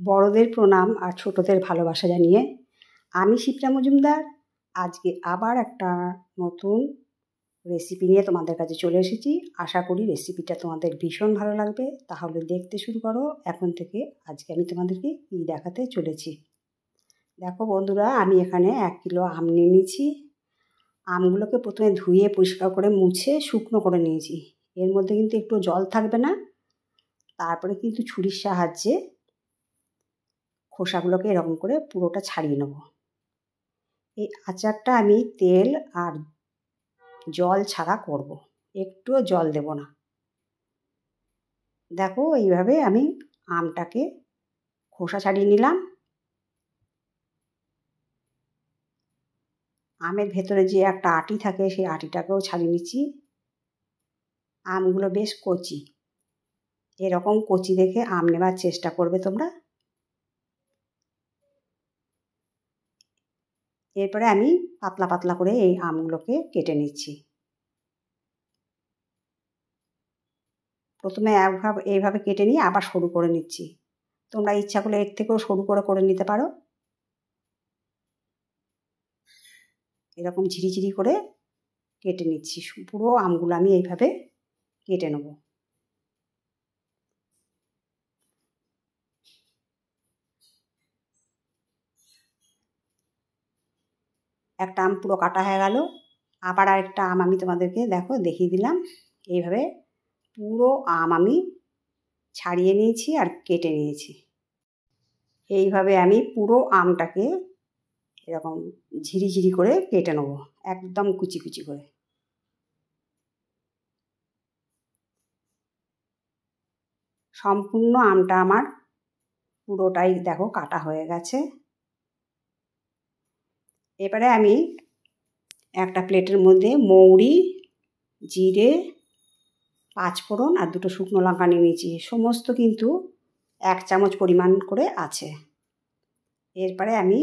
বড়দের প্রণাম আর ছোটদের ভালোবাসা জানিয়ে আমি শিপ্রা মজুমদার আজকে আবার একটা নতুন রেসিপি নিয়ে তোমাদের কাছে চলে এসেছি। আশা করি রেসিপিটা তোমাদের ভীষণ ভালো লাগবে। তাহলে দেখতে শুরু করো এখন থেকে। আজকে আমি তোমাদেরকে কী দেখাতে চলেছি। দেখো বন্ধুরা, আমি এখানে 1 কিলো আম নিয়ে নিয়েছি। আমগুলোকে প্রথমে ধুয়ে পরিষ্কার করে মুছে শুকনো করে নিয়েছি। এর মধ্যে কিন্তু একটু জল থাকবে না। তারপরে কিন্তু ছুরির সাহায্যে খোসাগুলোকে এরকম করে পুরোটা ছাড়িয়ে নেব। এই আচারটা আমি তেল আর জল ছাড়া করব, একটুও জল দেব না। দেখো এইভাবে আমি আমটাকে খোসা ছাড়িয়ে নিলাম। আমের ভেতরে যে একটা আটি থাকে সেই আটিটাকেও ছাড়িয়ে নিচ্ছি। আমগুলো বেশ কচি, এরকম কচি দেখে আম নেবার চেষ্টা করবে তোমরা। এরপরে আমি পাতলা পাতলা করে এই আমগুলোকে কেটে নিচ্ছি। প্রথমে এইভাবে কেটে নিয়ে আবার সরু করে নিচ্ছি। তোমরা ইচ্ছা করলে এর থেকেও সরু করে নিতে পারো। এরকম ঝিরিঝিরি করে কেটে নিচ্ছি। পুরো আমগুলো আমি এইভাবে কেটে নেব। একটা আম পুরো কাটা হয়ে গেল। আবার আরেকটা আম আমি তোমাদেরকে দেখিয়ে দিলাম। এইভাবে পুরো আম আমি ছাড়িয়ে নিয়েছি আর কেটে নিয়েছি। এইভাবে আমি পুরো আমটাকে এরকম ঝিরিঝিরি করে কেটে নেব, একদম কুচি কুচি করে। সম্পূর্ণ আমটা আমার পুরোটাই দেখো কাটা হয়ে গেছে। এবারে আমি একটা প্লেটের মধ্যে মৌরি, জিরে, 5 ফোড়ন আর 2টো শুকনো লঙ্কা নিয়ে নিয়েছি। সমস্ত কিন্তু 1 চামচ পরিমাণ করে আছে। এরপরে আমি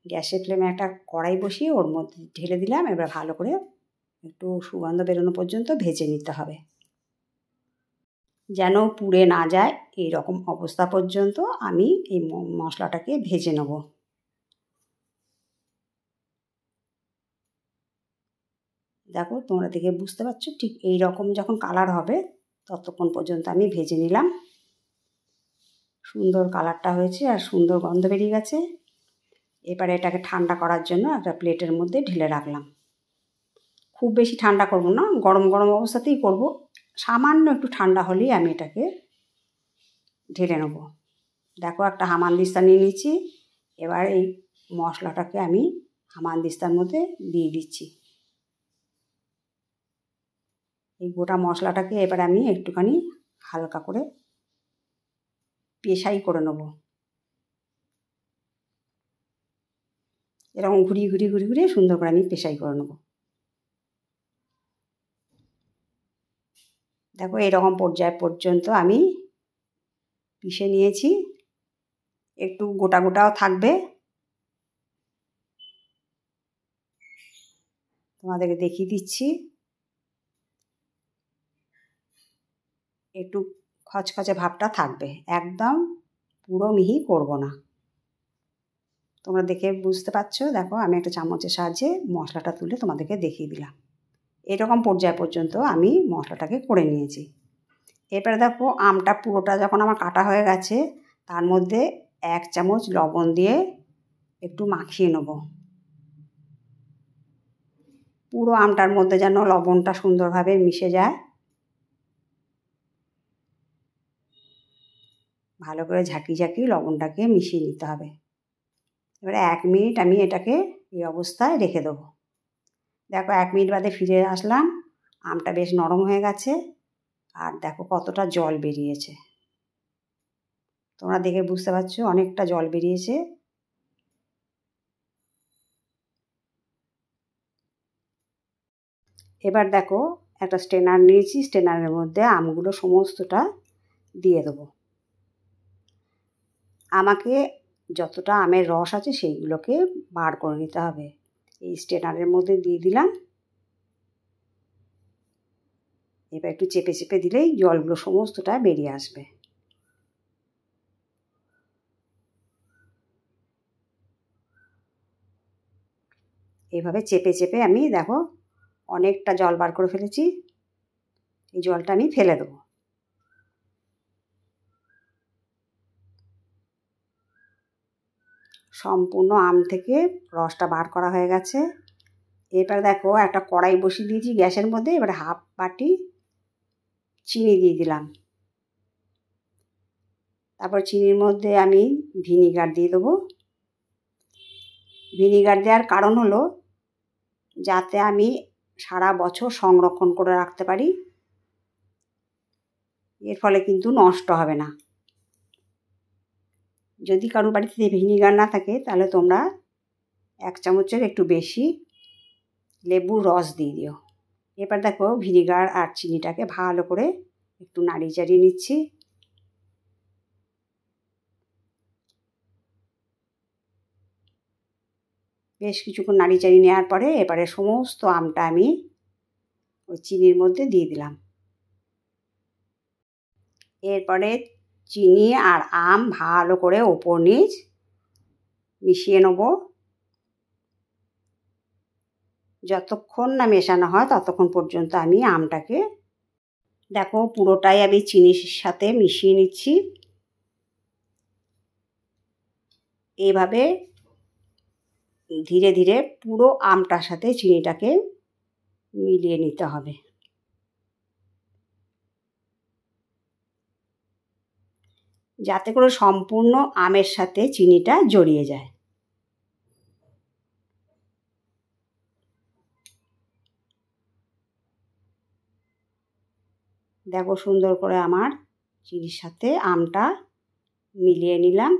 গ্যাসের ফ্লেমে একটা কড়াই বসিয়ে ওর মধ্যে ঢেলে দিলাম। এবার ভালো করে একটু সুগন্ধ বেরোনো পর্যন্ত ভেজে নিতে হবে, যেন পুড়ে না যায়। এই রকম অবস্থা পর্যন্ত আমি এই মশলাটাকে ভেজে নেব। দেখো তোমরা দেখে বুঝতে পারছো, ঠিক এই রকম যখন কালার হবে ততক্ষণ পর্যন্ত আমি ভেজে নিলাম। সুন্দর কালারটা হয়েছে আর সুন্দর গন্ধ বেরিয়ে গেছে। এবারে এটাকে ঠান্ডা করার জন্য একটা প্লেটের মধ্যে ঢেলে রাখলাম। খুব বেশি ঠান্ডা করব না, গরম গরম অবস্থাতেই করব। সামান্য একটু ঠান্ডা হলেই আমি এটাকে ঢেলে নেব। দেখো একটা হামানদিস্তা নিয়ে নিচ্ছি। এবার এই মশলাটাকে আমি হামানদিস্তার মধ্যে দিয়ে দিচ্ছি। এই গোটা মশলাটাকে এবার আমি একটুখানি হালকা করে পেশাই করে নেব। এরকম ঘুরিয়ে সুন্দর করে আমি পেশাই করে নেব। দেখো এরকম পর্যায় পর্যন্ত আমি পিষে নিয়েছি। একটু গোটা গোটাও থাকবে, তোমাদেরকে দেখিয়ে দিচ্ছি। একটু খচখচে ভাবটা থাকবে, একদম পুরো মিহি করব না। তোমরা দেখে বুঝতে পারছো। দেখো আমি একটা চামচের সাহায্যে মশলাটা তুলে তোমাদেরকে দেখিয়ে দিলাম। এরকম পর্যায় পর্যন্ত আমি মশলাটাকে করে নিয়েছি। এরপরে দেখো আমটা পুরোটা যখন আমার কাটা হয়ে গেছে, তার মধ্যে 1 চামচ লবণ দিয়ে একটু মাখিয়ে নেব। পুরো আমটার মধ্যে যেন লবণটা সুন্দরভাবে মিশে যায়। ভালো করে ঝাঁকিয়ে লবণটাকে মিশিয়ে নিতে হবে। এবারে 1 মিনিট আমি এটাকে এই অবস্থায় রেখে দেবো। দেখো 1 মিনিট বাদে ফিরে আসলাম। আমটা বেশ নরম হয়ে গেছে আর দেখো কতটা জল বেরিয়েছে। তোমরা দেখে বুঝতে পারছো অনেকটা জল বেরিয়েছে। এবার দেখো একটা স্ট্রেনার নিয়েছি, স্ট্রেনারের মধ্যে আমগুলো সমস্তটা দিয়ে দেবো। আমাকে যতটা আমের রস আছে সেইগুলোকে বার করে নিতে হবে। এই স্ট্রেনারের মধ্যে দিয়ে দিলাম। এবার একটু চেপে দিলেই জলগুলো সমস্তটা বেরিয়ে আসবে। এইভাবে চেপে চেপে আমি দেখো অনেকটা জল বার করে ফেলেছি। এই জলটা আমি ফেলে দেবো। সম্পূর্ণ আম থেকে রসটা বার করা হয়ে গেছে। এবার দেখো একটা কড়াই বসিয়ে দিয়েছি গ্যাসের মধ্যে। এবারে হাফ বাটি চিনি দিয়ে দিলাম। তারপর চিনির মধ্যে আমি ভিনিগার দিয়ে দেবো। ভিনিগার দেওয়ার কারণ হলো যাতে আমি সারা বছর সংরক্ষণ করে রাখতে পারি। এর ফলে কিন্তু নষ্ট হবে না। যদি কারোর বাড়িতে ভিনিগার না থাকে তাহলে তোমরা 1 চামচের একটু বেশি লেবুর রস দিয়ে দিও। এবার দেখো ভিনিগার আর চিনিটাকে ভালো করে একটু নাড়িয়ে চাড়িয়ে নিচ্ছি। বেশ কিছুক্ষণ নাড়িয়ে চাড়িয়ে নেওয়ার পরে এবারে সমস্ত আমটা আমি ওই চিনির মধ্যে দিয়ে দিলাম। এরপরে চিনি আর আম ভালো করে ওপর নিচ মিশিয়ে নেব। যতক্ষণ না মেশানো হয় ততক্ষণ পর্যন্ত আমি আমটাকে দেখো পুরোটাই আমি চিনির সাথে মিশিয়ে নিচ্ছি। এইভাবে ধীরে ধীরে পুরো আমটার সাথে চিনিটাকে মিলিয়ে নিতে হবে। যাতে করে সম্পূর্ণ আমের সাথে চিনিটা জড়িয়ে যায়। দেখো সুন্দর করে আমার চিনির সাথে আমটা মিলিয়ে নিলাম।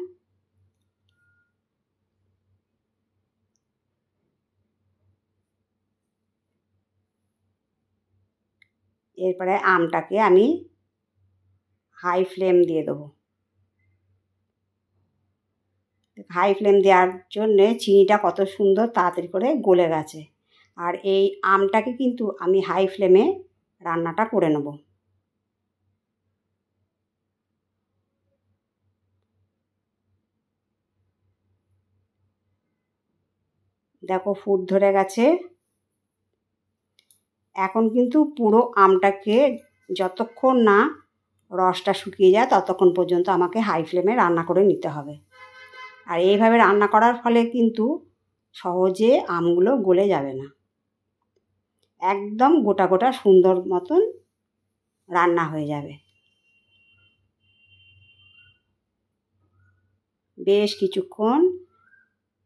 এরপরে আমটাকে আমি হাই ফ্লেম দিয়ে দেবো। হাই ফ্লেম দেওয়ার জন্যে চিনিটা কত সুন্দর তাড়াতাড়ি করে গলে গেছে। আর এই আমটাকে কিন্তু আমি হাই ফ্লেমে রান্নাটা করে নেব। দেখো ফুট ধরে গেছে। এখন কিন্তু পুরো আমটাকে যতক্ষণ না রসটা শুকিয়ে যায় ততক্ষণ পর্যন্ত আমাকে হাই ফ্লেমে রান্না করে নিতে হবে। আর এইভাবে রান্না করার ফলে কিন্তু সহজে আমগুলো গলে যাবে না। একদম গোটা গোটা সুন্দর মতন রান্না হয়ে যাবে। বেশ কিছুক্ষণ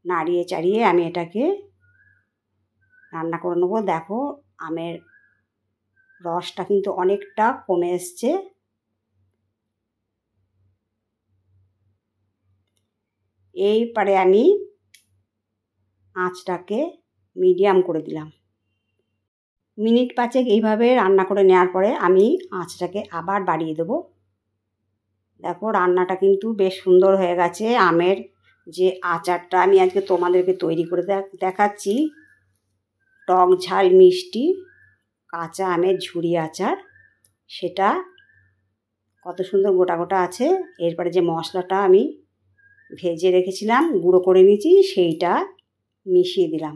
নাড়িয়ে চাড়িয়ে আমি এটাকে রান্না করে নেবো। দেখো আমের রসটা কিন্তু অনেকটা কমে এসছে। এইবারে আমি আঁচটাকে মিডিয়াম করে দিলাম। মিনিট 5 এইভাবে রান্না করে নেওয়ার পরে আমি আঁচটাকে আবার বাড়িয়ে দেবো। দেখো রান্নাটা কিন্তু বেশ সুন্দর হয়ে গেছে। আমের যে আচারটা আমি আজকে তোমাদেরকে তৈরি করে দেখাচ্ছি, টক ঝাল মিষ্টি কাঁচা আমের ঝুরি আচার, সেটা কত সুন্দর গোটা গোটা আছে। এরপরে যে মশলাটা আমি ভেজে রেখেছিলাম গুঁড়ো করে নিয়েছি সেইটা মিশিয়ে দিলাম।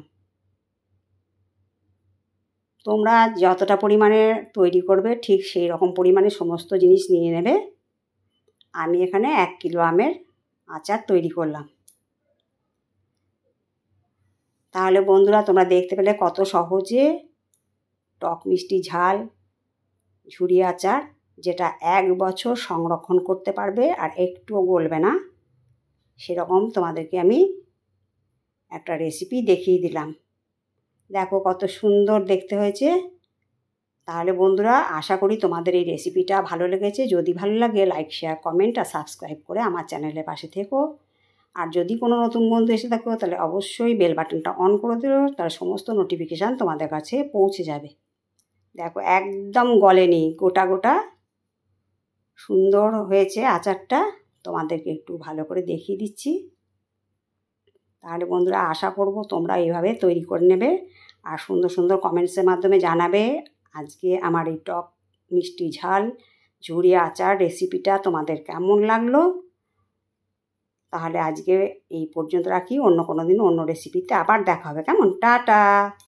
তোমরা যতটা পরিমাণে তৈরি করবে ঠিক সেই রকম পরিমাণে সমস্ত জিনিস নিয়ে নেবে। আমি এখানে 1 কিলো আমের আচার তৈরি করলাম। তাহলে বন্ধুরা তোমরা দেখতে পেলে কত সহজে টক মিষ্টি ঝাল ঝুরি আচার, যেটা 1 বছর সংরক্ষণ করতে পারবে আর একটুও গলবে না, সেরকম তোমাদেরকে আমি একটা রেসিপি দেখিয়ে দিলাম। দেখো কত সুন্দর দেখতে হয়েছে। তাহলে বন্ধুরা আশা করি তোমাদের এই রেসিপিটা ভালো লেগেছে। যদি ভালো লাগে লাইক শেয়ার কমেন্ট আর সাবস্ক্রাইব করে আমার চ্যানেলের পাশে থেকো। আর যদি কোনো নতুন বন্ধু এসে থাকো তাহলে অবশ্যই বেল বাটনটা অন করে দিও, তার সমস্ত নোটিফিকেশান তোমাদের কাছে পৌঁছে যাবে। দেখো একদম গলেনি, গোটা গোটা সুন্দর হয়েছে আচারটা। তোমাদেরকে একটু ভালো করে দেখিয়ে দিচ্ছি। তাহলে বন্ধুরা আশা করব তোমরা এইভাবে তৈরি করে নেবে আর সুন্দর সুন্দর কমেন্টসের মাধ্যমে জানাবে আজকে আমার এই টক মিষ্টি ঝাল ঝুরি আচার রেসিপিটা তোমাদের কেমন লাগলো। তাহলে আজকে এই পর্যন্ত রাখি, অন্য কোনো দিন অন্য রেসিপিতে আবার দেখা হবে, কেমন? টাটা।